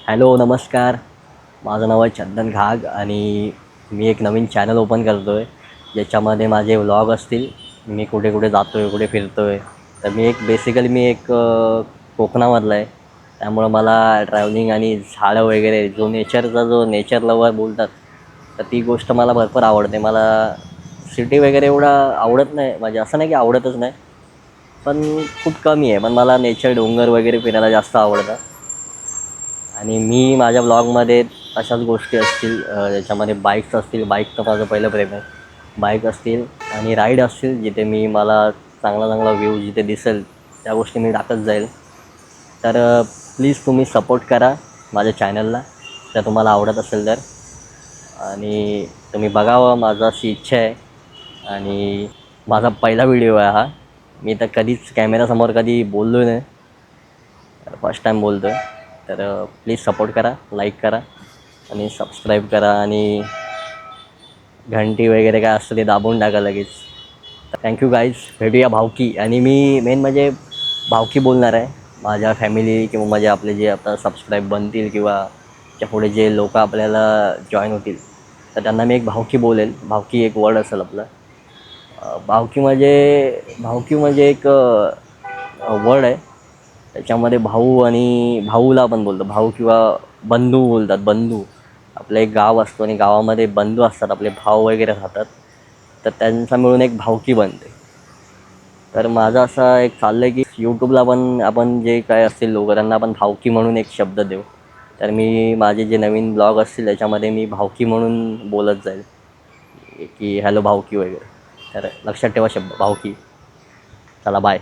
Hello नमस्कार. माझं नाव आहे चंदन घाग आणि मी एक नवीन चॅनल ओपन करतो आहे ज्याच्यामध्ये माझे व्लॉग असतील. मी कुठे कुठे जातो आहे, कुठे फिरतो आहे. तर मी एक कोकणामधला आहे. त्यामुळं मला ट्रॅव्हलिंग आणि झाडं वगैरे जो नेचर लवर बोलतात, तर ती गोष्ट मला भरपूर आवडते. मला सिटी वगैरे एवढा आवडत नाही, म्हणजे असं नाही की आवडतच नाही, पण खूप कमी आहे. पण मला नेचर डोंगर वगैरे फिरायला जास्त आवडतं. आणि मी माझ्या ब्लॉगमध्ये अशाच गोष्टी असतील, ज्याच्यामध्ये बाईक्स असतील. बाईक तर माझं पहिलं प्रेम आहे. बाईक असतील आणि राईड असतील, जिथे मला चांगला चांगला व्ह्यू जिथे दिसेल त्या गोष्टी मी टाकत जाईल. तर प्लीज तुम्ही सपोर्ट करा माझ्या चॅनलला, जर तुम्हाला आवडत असेल तर. आणि तुम्ही बघावं, माझं अशी इच्छा आहे. आणि माझा पहिला व्हिडिओ आहे हा. मी तर कधीच कॅमेरासमोर कधी बोललो नाही, फर्स्ट टाईम बोलतो आहे. तर प्लीज सपोर्ट करा, लाईक करा आणि सबस्क्राईब करा आणि घंटी वगैरे काय असतं ते दाबून टाका लगेच. Thank you guys. भेटूया भावकी. आणि मी मेन म्हणजे भावकी बोलणार आहे. माझ्या फॅमिली किंवा माझे आपले जे आता सबस्क्राईब बनतील किंवा त्या पुढे जे लोक आपल्याला जॉईन होतील, तर त्यांना मी एक भावकी बोलेल. भावकी एक वर्ड असेल आपलं. भावकी म्हणजे एक वर्ड आहे. त्याच्यामध्ये भाऊ आणि भाऊला आपण बोलतो भाऊ किंवा बंधू बोलतात. बंधू, आपलं एक गाव असतो आणि गावामध्ये बंधू असतात, आपले भाव वगैरे राहतात. तर त्यांचा मिळून एक भावकी बनते. तर माझं असं एक चाललं आहे की यूट्यूबला पण आपण जे काय असतील लोक, त्यांना आपण भावकी म्हणून एक शब्द देऊ. तर मी माझे जे नवीन ब्लॉग असतील त्याच्यामध्ये मी भावकी म्हणून बोलत जाईल की हॅलो भावकी वगैरे. तर लक्षात ठेवा शब्द भावकी. चला बाय.